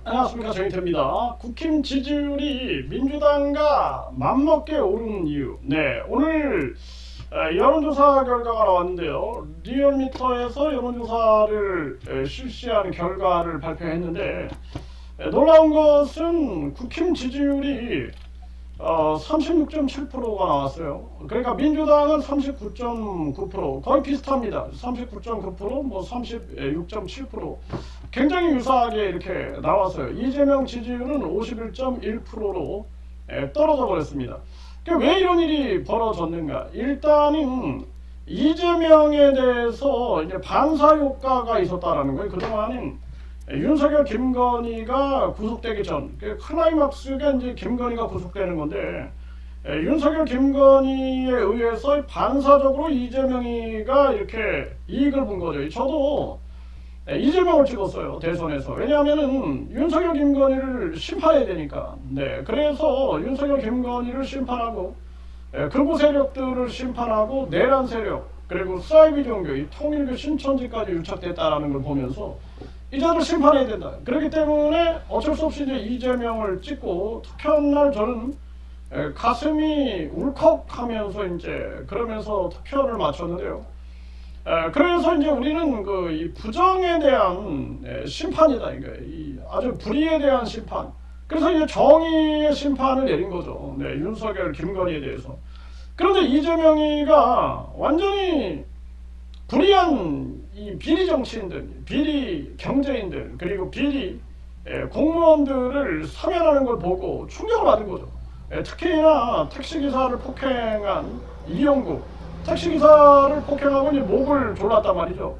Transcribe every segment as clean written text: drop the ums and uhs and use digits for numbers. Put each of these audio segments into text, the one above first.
안녕하십니까, 정의태입니다. 국힘 지지율이 민주당과 맞먹게 오른 이유. 네, 오늘 여론조사 결과가 나왔는데요. 리얼미터에서 여론조사를 실시한 결과를 발표했는데, 놀라운 것은 국힘 지지율이 36.7%가 나왔어요. 그러니까 민주당은 39.9%, 거의 비슷합니다. 39.9%, 뭐 36.7%. 굉장히 유사하게 이렇게 나왔어요. 이재명 지지율은 51.1%로 떨어져 버렸습니다. 왜 이런 일이 벌어졌는가? 일단은 이재명에 대해서 이제 반사 효과가 있었다라는 거예요. 그동안은 윤석열, 김건희가 구속되기 전, 클라이막스가 이제 김건희가 구속되는 건데, 윤석열, 김건희에 의해서 반사적으로 이재명이가 이렇게 이익을 본 거죠. 저도 이재명을 찍었어요, 대선에서. 왜냐하면은 윤석열, 김건희를 심판해야 되니까. 네, 그래서 윤석열, 김건희를 심판하고, 극우 세력들을 심판하고, 내란 세력, 그리고 사이비 종교, 이 통일교 신천지까지 유착됐다라는 걸 보면서 이자를 심판해야 된다. 그렇기 때문에 어쩔 수 없이 이제 이재명을 찍고, 투표날 저는 가슴이 울컥하면서 이제 그러면서 투표를 마쳤는데요. 그래서 이제 우리는 이 부정에 대한 심판이다, 이거. 이 아주 불의에 대한 심판. 그래서 이제 정의의 심판을 내린 거죠. 네, 윤석열, 김건희에 대해서. 그런데 이재명이가 완전히 불의한 이 비리 정치인들, 비리 경제인들, 그리고 비리 공무원들을 사면하는 걸 보고 충격을 받은 거죠. 특히나 택시기사를 폭행한 이영구, 택시기사를 폭행하고 이제 목을 졸랐단 말이죠.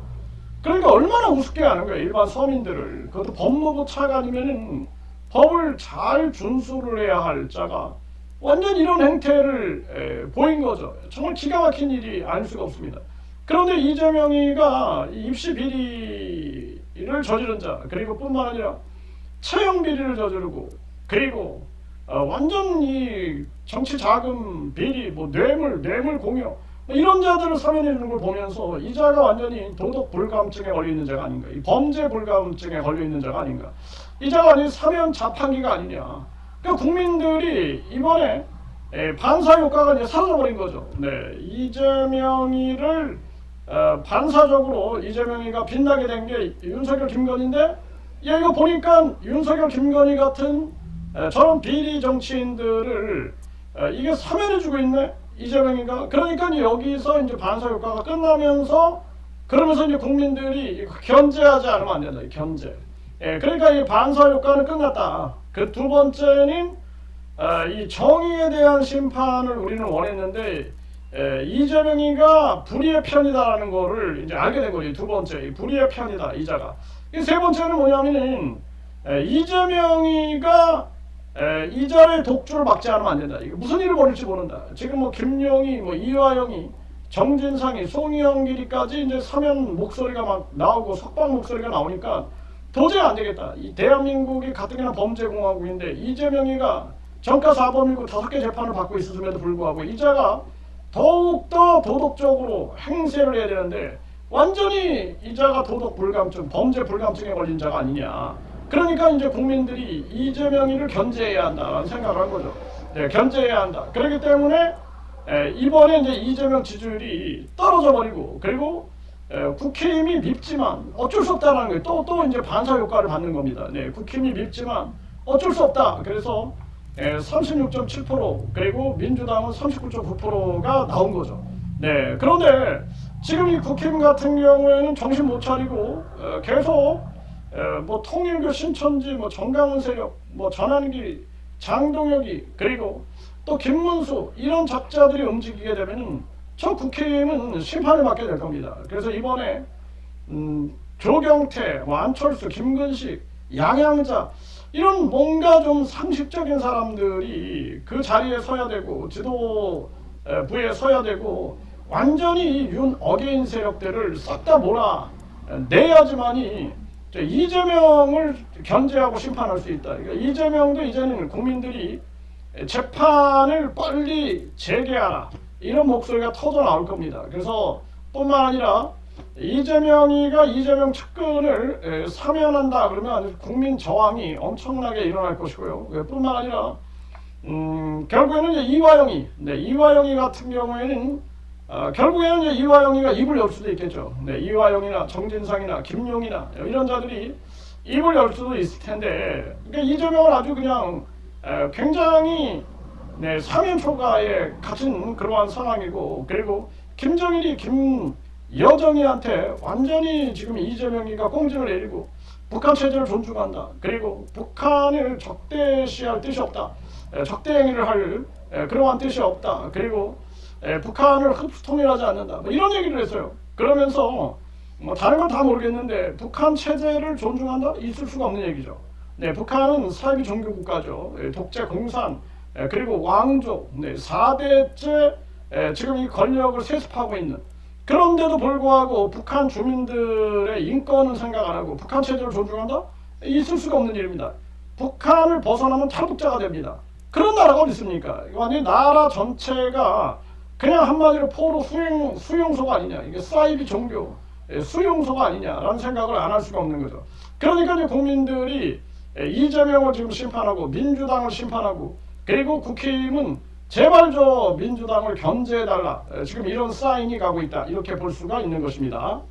그러니까 얼마나 우습게 하는 거예요, 일반 서민들을. 그것도 법무부 차관이면은 법을 잘 준수를 해야 할 자가 완전 이런 행태를 보인 거죠. 정말 기가 막힌 일이 아닐 수가 없습니다. 그런데 이재명이가 입시 비리를 저지른 자, 그리고 뿐만 아니라 채용 비리를 저지르고, 그리고 완전 이 정치 자금 비리, 뭐 뇌물 공여, 이런 자들을 사면해 주는 걸 보면서 이 자가 완전히 도덕 불감증에 걸려 있는 자가 아닌가, 이 범죄 불감증에 걸려 있는 자가 아닌가, 이 자가 완전히 사면 자판기가 아니냐. 그러니까 국민들이 이번에 반사 효과가 이제 사라져버린 거죠. 네, 이재명이를 반사적으로 이재명이가 빛나게 된 게 윤석열, 김건희인데, 이거 보니까 윤석열, 김건희 같은 저런 비리 정치인들을 이게 사면해주고 있네, 이재명이가. 그러니까 여기서 이제 반사 효과가 끝나면서, 그러면서 이제 국민들이 견제하지 않으면 안 된다, 견제. 그러니까 이 반사 효과는 끝났다. 그 두 번째는 이 정의에 대한 심판을 우리는 원했는데, 이재명이가 불의의 편이다라는 거를 이제 알게 된 거지. 두 번째, 불의의 편이다, 이자가. 세 번째는 뭐냐면은 이재명이가 이자의 독주를 막지 않으면 안 된다. 이게 무슨 일을 벌일지 모른다. 지금 뭐 김용희, 뭐 이화영이, 정진상이, 송영길이까지 이제 사면 목소리가 막 나오고 석방 목소리가 나오니까 도저히 안 되겠다. 이 대한민국이 가뜩이나 범죄공화국인데 이재명이가 전과 사범이고 5개 재판을 받고 있었음에도 불구하고 이자가 더욱더 도덕적으로 행세를 해야 되는데 완전히 이자가 도덕 불감증, 범죄 불감증에 걸린 자가 아니냐. 그러니까 이제 국민들이 이재명이를 견제해야 한다라는 생각을 한 거죠. 네, 견제해야 한다. 그렇기 때문에 이번에 이제 이재명 지지율이 떨어져 버리고, 그리고 국힘이 밉지만 어쩔 수 없다라는 거예요. 또 이제 반사 효과를 받는 겁니다. 네, 국힘이 밉지만 어쩔 수 없다. 그래서 36.7%, 그리고 민주당은 39.9%가 나온 거죠. 네, 그런데 지금 이 국힘 같은 경우에는 정신 못 차리고 계속 뭐 통일교 신천지, 뭐 정강훈 세력, 뭐 전환기, 장동혁이, 그리고 또 김문수, 이런 작자들이 움직이게 되면은 저 국힘은 심판을 받게 될 겁니다. 그래서 이번에 조경태, 뭐 안철수, 김근식, 양양자, 이런 뭔가 좀 상식적인 사람들이 그 자리에 서야 되고, 지도부에 서야 되고, 완전히 윤 어게인 세력들을 싹 다 몰아 내야지만이 이재명을 견제하고 심판할 수 있다. 그러니까 이재명도 이제는 국민들이 재판을 빨리 재개하라, 이런 목소리가 터져 나올 겁니다. 그래서 뿐만 아니라 이재명이가 이재명 측근을 사면한다 그러면 국민 저항이 엄청나게 일어날 것이고요. 뿐만 아니라 결국에는 이제 이화영이 같은 경우에는 결국에는 이제 이화영이가 입을 열 수도 있겠죠. 이화영이나 정진상이나 김용이나 이런 자들이 입을 열 수도 있을 텐데, 그러니까 이재명은 아주 그냥 굉장히 사면 초과에 갇힌 그러한 상황이고, 그리고 김정일이 김여정이한테 완전히 지금 이재명이가 꽁지를 내리고 북한 체제를 존중한다. 그리고 북한을 적대시할 뜻이 없다. 적대 행위를 할 그러한 뜻이 없다. 그리고 북한을 흡수통일하지 않는다. 뭐 이런 얘기를 했어요. 그러면서 뭐 다른 건 다 모르겠는데 북한 체제를 존중한다? 있을 수가 없는 얘기죠. 북한은 사회주의 종교 국가죠. 독재 공산 그리고 왕조 4대째 지금 이 권력을 세습하고 있는, 그런데도 불구하고 북한 주민들의 인권은 생각 안 하고 북한 체제를 존중한다? 있을 수가 없는 일입니다. 북한을 벗어나면 탈북자가 됩니다. 그런 나라가 어디 있습니까? 완전히 나라 전체가 그냥 한마디로 포로 수용소가 아니냐, 이게 사이비 종교 수용소가 아니냐라는 생각을 안 할 수가 없는 거죠. 그러니까 이제 국민들이 이재명을 지금 심판하고 민주당을 심판하고, 그리고 국힘은 제발 저 민주당을 견제해달라, 지금 이런 사인이 가고 있다, 이렇게 볼 수가 있는 것입니다.